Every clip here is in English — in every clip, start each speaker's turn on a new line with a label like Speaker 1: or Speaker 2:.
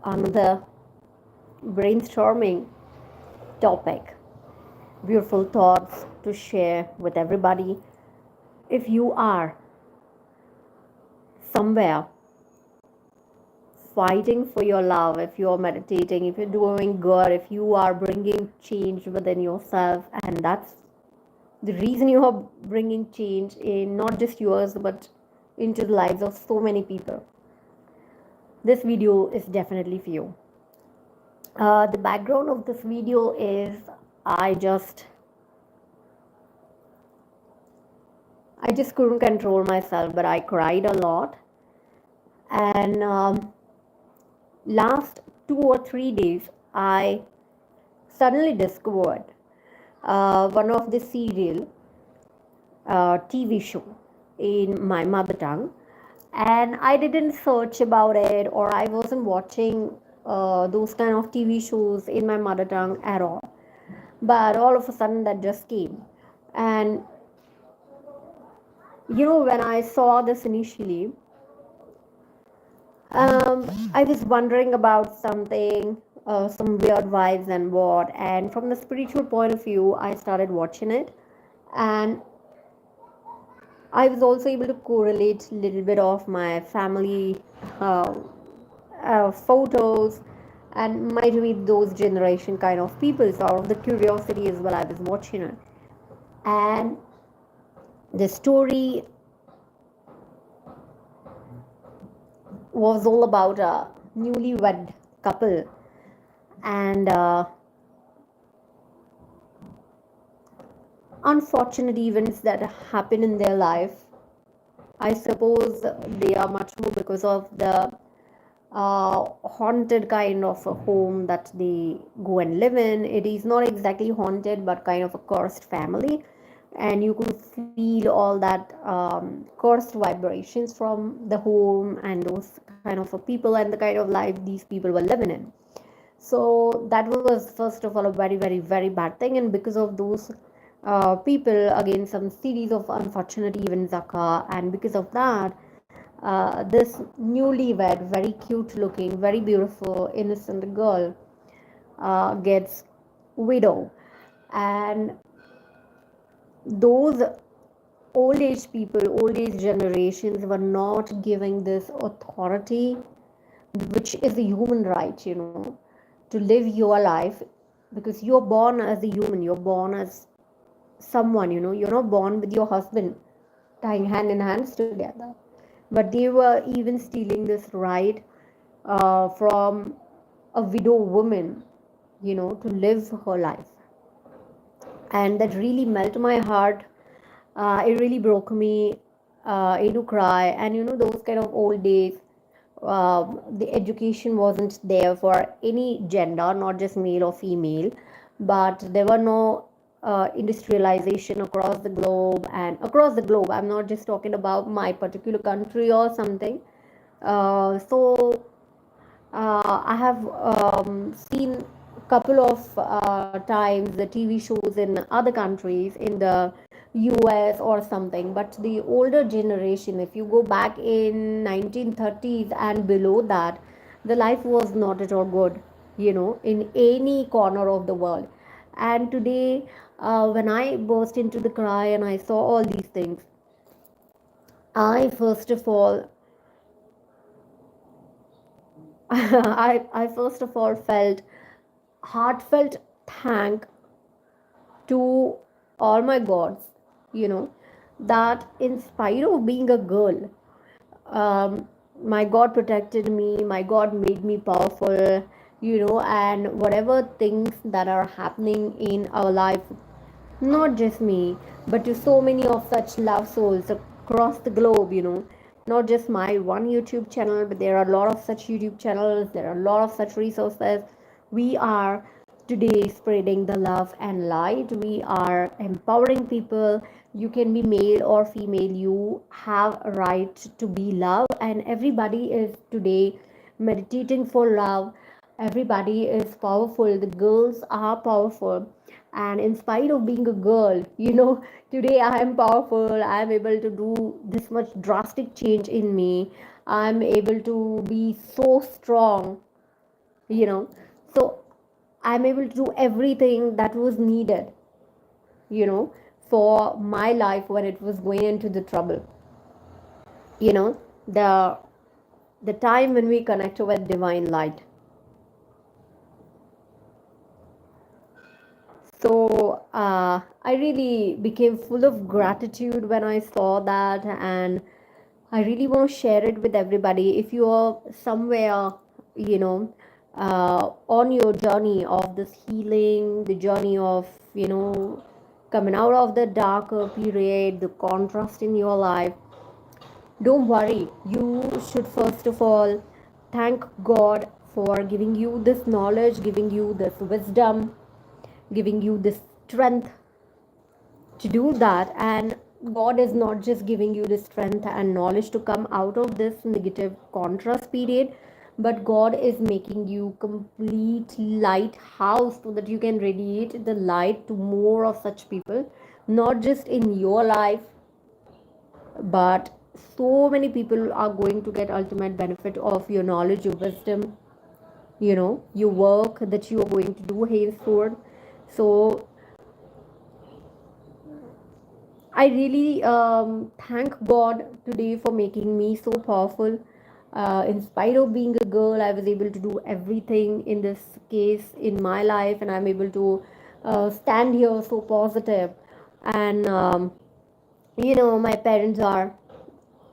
Speaker 1: another brainstorming topic, beautiful thoughts to share with everybody. If you are somewhere fighting for your love, if you're meditating, if you're doing good, if you are bringing change within yourself, and that's the reason you are bringing change in not just yours but into the lives of so many people, this video is definitely for you. The background of this video is I just couldn't control myself, but I cried a lot. And last 2 or 3 days, I suddenly discovered one of the serial TV show in my mother tongue, and I didn't search about it, or I wasn't watching those kind of TV shows in my mother tongue at all. But all of a sudden, that just came, and when I saw this initially, I was wondering about something, some weird vibes and what. And from the spiritual point of view, I started watching it, and I was also able to correlate a little bit of my family uh, photos, and might be those generation kind of people. So out of the curiosity as well, I was watching it, and the story was all about a newlywed couple, and unfortunate events that happen in their life. I suppose they are much more because of the haunted kind of a home that they go and live in. It is not exactly haunted, but kind of a cursed family, and you could feel all that cursed vibrations from the home and those kind of a people and the kind of life these people were living in. So that was first of all a very, very, very bad thing, and because of those people, again, some series of unfortunate events occur, and because of that, this newlywed, very cute looking, very beautiful, innocent girl gets widow, and those old age people, old age generations were not giving this authority, which is a human right, to live your life, because you're born as a human, you're born as someone, you're not born with your husband tying hand in hands together. But they were even stealing this right from a widow woman, to live her life. And that really melted my heart. It really broke me into cry. And those kind of old days, the education wasn't there for any gender, not just male or female, but there were no industrialization across the globe. And across the globe, I'm not just talking about my particular country or something. So I have seen a couple of times the TV shows in other countries, in the US or something. But the older generation, if you go back in 1930s and below that, the life was not at all good, in any corner of the world. And today, when I burst into the cry and I saw all these things, I first of all I first of all felt heartfelt thank to all my gods, that in spite of being a girl, my God protected me, my God made me powerful, and whatever things that are happening in our life, not just me, but to so many of such love souls across the globe, not just my one YouTube channel, but there are a lot of such YouTube channels, there are a lot of such resources. We are today spreading the love and light. We are empowering people. You can be male or female, you have a right to be loved, and everybody is today meditating for love. Everybody is powerful, the girls are powerful, and in spite of being a girl, today I am powerful. I am able to do this much drastic change in me. I'm able to be so strong you know. So I'm able to do everything that was needed, you know, for my life when it was going into the trouble. You know, the time when we connect with divine light. So I really became full of gratitude when I saw that, and I really want to share it with everybody. If you are somewhere, you know, on your journey of this healing, the journey of, you know, coming out of the darker period, the contrast in your life, don't worry. You should first of all thank God for giving you this knowledge, giving you this wisdom, giving you this strength to do that. And God is not just giving you the strength and knowledge to come out of this negative contrast period, but God is making you complete lighthouse so that you can radiate the light to more of such people, not just in your life, but so many people are going to get ultimate benefit of your knowledge, your wisdom, you know, your work that you are going to do henceforth. So I really thank God today for making me so powerful. In spite of being a girl, I was able to do everything in this case in my life, and I'm able to stand here so positive. And you know, my parents are,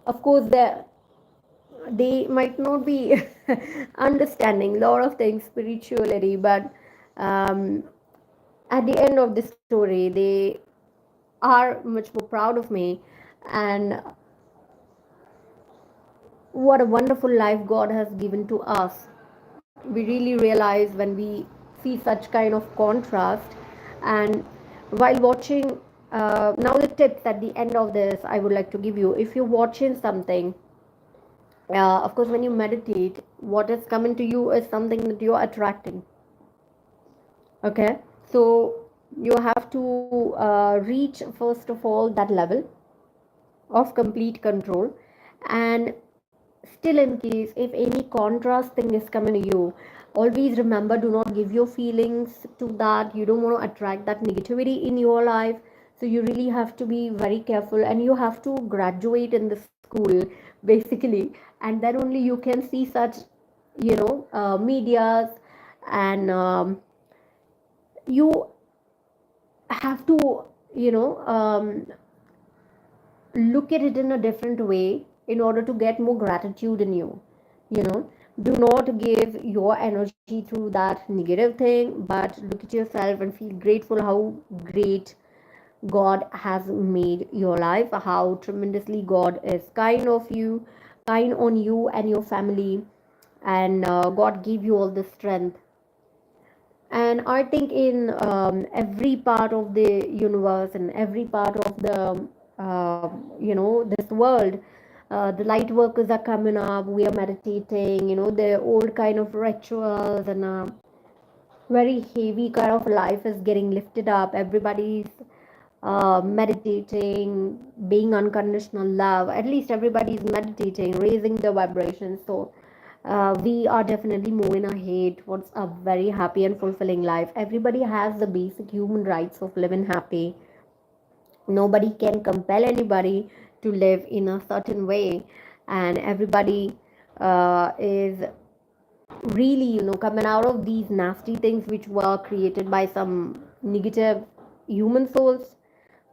Speaker 1: of course, they might not be understanding a lot of things spirituality, but um, at the end of the story, they are much more proud of me. And what a wonderful life God has given to us. We really realize when we see such kind of contrast. And while watching, now the tips at the end of this, I would like to give you. If you're watching something, of course, when you meditate, what is coming to you is something that you're attracting. Okay, so you have to reach first of all that level of complete control. And still, in case if any contrast thing is coming to you, always remember, do not give your feelings to that. You don't want to attract that negativity in your life. So you really have to be very careful, and you have to graduate in the school basically, and then only you can see such, you know, medias. And you have to, you know, look at it in a different way in order to get more gratitude in you. You know, do not give your energy through that negative thing, but look at yourself and feel grateful how great God has made your life, how tremendously God is kind on you and your family. And God gave you all the strength. And I think in every part of the universe and every part of the you know, this world, the light workers are coming up. We are meditating, you know, the old kind of rituals, and very heavy kind of life is getting lifted up. Everybody's meditating, being unconditional love. At least everybody's meditating, raising the vibrations. So we are definitely moving ahead towards a very happy and fulfilling life. Everybody has the basic human rights of living happy. Nobody can compel anybody to live in a certain way, and everybody is really, you know, coming out of these nasty things which were created by some negative human souls.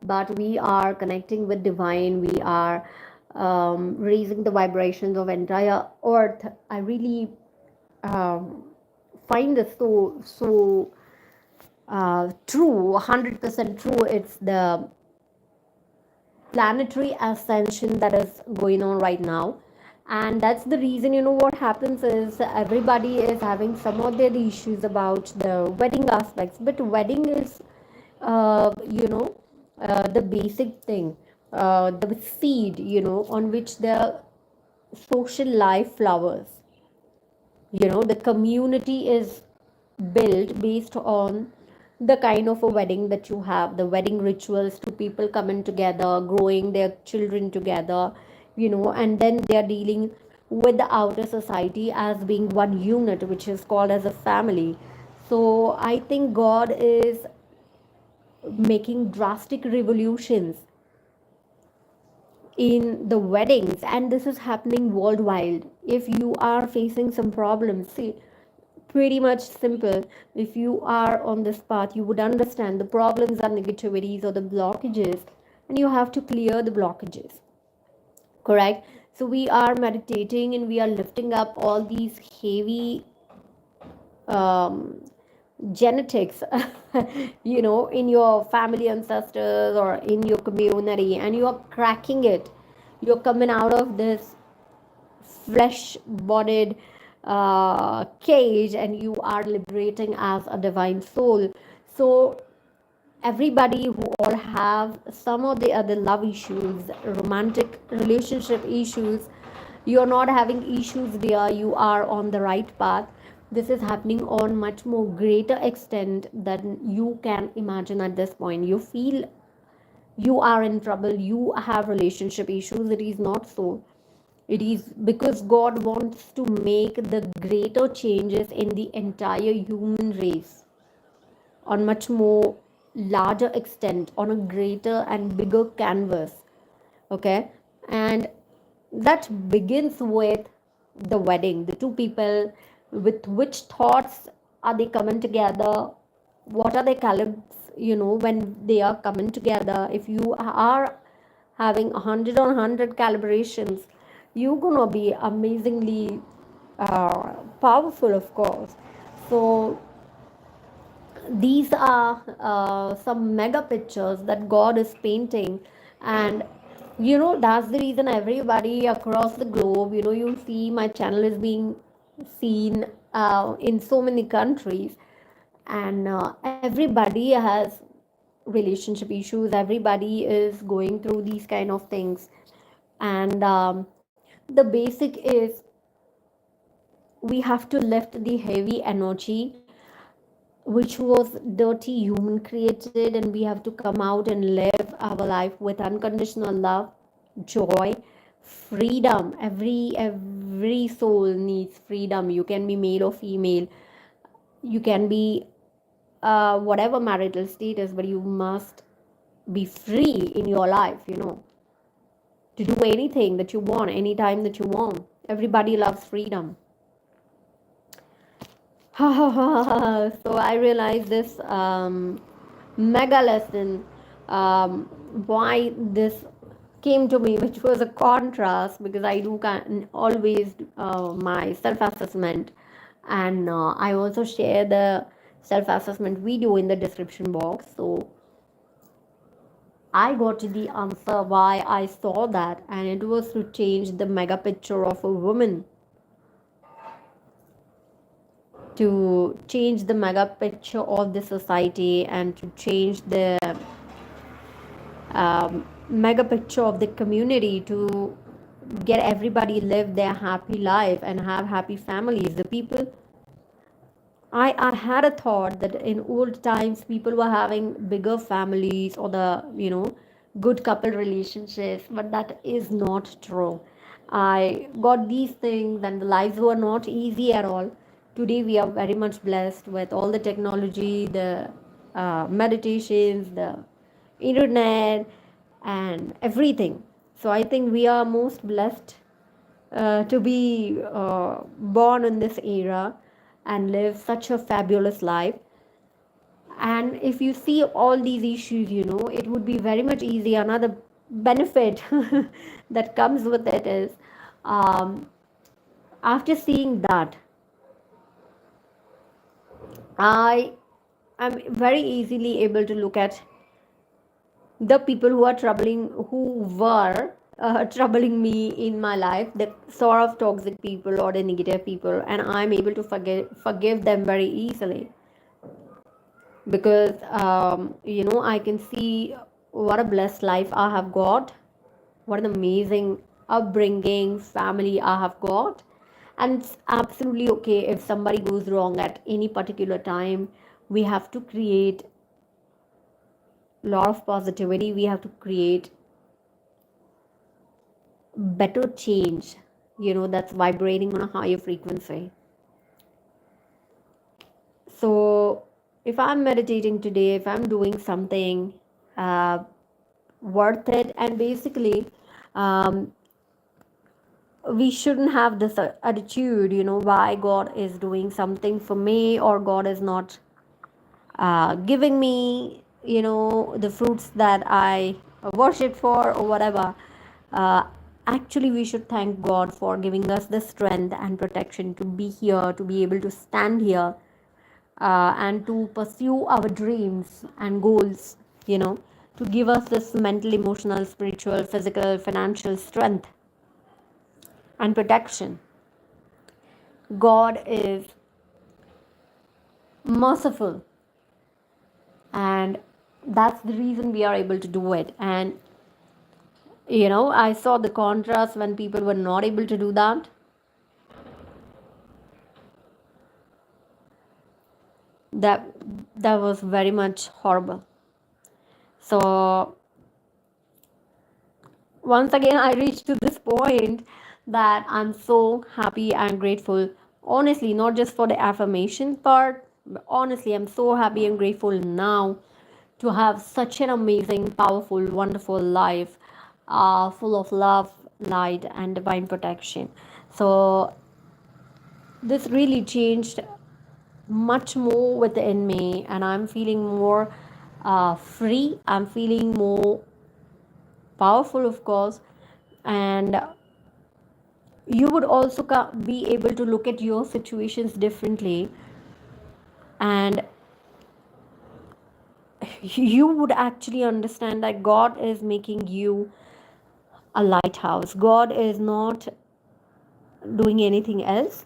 Speaker 1: But we are connecting with divine. We are raising the vibrations of entire earth. I really um, find this so true, 100% true. It's the planetary ascension that is going on right now. And that's the reason, you know, what happens is everybody is having some of their issues about the wedding aspects. But wedding is you know, the basic thing, the seed, you know, on which the social life flowers. You know, the community is built based on the kind of a wedding that you have, the wedding rituals, to people coming together, growing their children together, you know. And then they are dealing with the outer society as being one unit, which is called as a family. So I think God is making drastic revolutions in the weddings, and this is happening worldwide. If you are facing some problems, see, pretty much simple. If you are on this path, you would understand the problems are negativities or the blockages, and you have to clear the blockages, correct? So we are meditating and we are lifting up all these heavy um, genetics in your family ancestors or in your community, and you are cracking it. You're coming out of this flesh bodied cage, and you are liberating as a divine soul. So everybody who all have some of the other love issues, romantic relationship issues, you're not having issues there, you are on the right path. This is happening on much more greater extent than you can imagine. At this point you feel you are in trouble, you have relationship issues. It is not so. It is because God wants to make the greater changes in the entire human race on much more larger extent, on a greater and bigger canvas. Okay, and that begins with the wedding. The two people, with which thoughts are they coming together? What are their calibers, when they are coming together? If you are having 100 on 100 calibrations, you're gonna be amazingly powerful, of course. So these are some mega pictures that God is painting. And that's the reason everybody across the globe, you see my channel is being seen in so many countries. And everybody has relationship issues, everybody is going through these kind of things. And the basic is we have to lift the heavy energy which was dirty human created, and we have to come out and live our life with unconditional love, joy, freedom. Every soul needs freedom. You can be male or female, you can be whatever marital status, but you must be free in your life, to do anything that you want anytime that you want. Everybody loves freedom. So I realized this mega lesson, why this came to me, which was a contrast, because I do always my self-assessment, and I also share the self-assessment video in the description box. So I got the answer why I saw that, and it was to change the mega picture of a woman, to change the mega picture of the society, and to change the mega picture of the community, to get everybody live their happy life and have happy families. The people, I had a thought that in old times people were having bigger families, or the good couple relationships, but that is not true. I got these things, and the lives were not easy at all. Today we are very much blessed with all the technology, the meditations, the internet, and everything. So I think we are most blessed to be born in this era and live such a fabulous life. And if you see all these issues, it would be very much easy. Another benefit that comes with it is, um, after seeing that, I am very easily able to look at the people who were troubling me in my life, the sort of toxic people or the negative people, and I'm able to forgive them very easily, because I can see what a blessed life I have got, what an amazing upbringing family I have got. And it's absolutely okay if somebody goes wrong at any particular time. We have to create a lot of positivity, we have to create better change. that's vibrating on a higher frequency. So if I'm meditating today, if I'm doing something uh, worth it, and basically um, we shouldn't have this attitude, why God is doing something for me, or God is not giving me, the fruits that I worship for, or whatever. uh, Actually, we should thank God for giving us the strength and protection to be here, to be able to stand here, and to pursue our dreams and goals, to give us this mental, emotional, spiritual, physical, financial strength and protection. God is merciful, and that's the reason we are able to do it. And I saw the contrast when people were not able to do that. That that was very much horrible. So once again, I reached to this point that I'm so happy and grateful. Honestly, not just for the affirmation part, but honestly, I'm so happy and grateful now to have such an amazing, powerful, wonderful life, full of love, light, and divine protection. So this really changed much more within me, and I'm feeling more free. I'm feeling more powerful, of course. And you would also be able to look at your situations differently, and you would actually understand that God is making you a lighthouse. God is not doing anything else,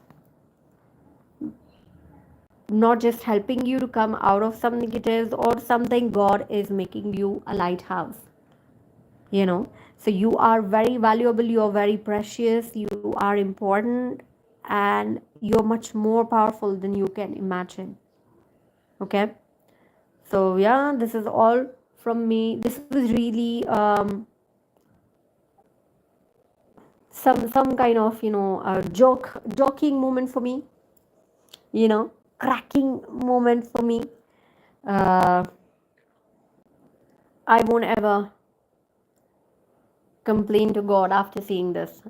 Speaker 1: not just helping you to come out of some negatives or something. God is making you a lighthouse, so you are very valuable, you are very precious, you are important, and you're much more powerful than you can imagine. Okay. So yeah, this is all from me. This was really some kind of a joking moment for me, cracking moment for me. uh, I won't ever complain to God after seeing this.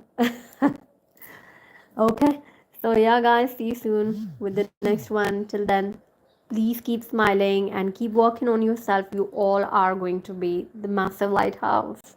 Speaker 1: Okay, so yeah, guys, see you soon with the next one. Till then, please keep smiling and keep working on yourself. You all are going to be the massive lighthouse.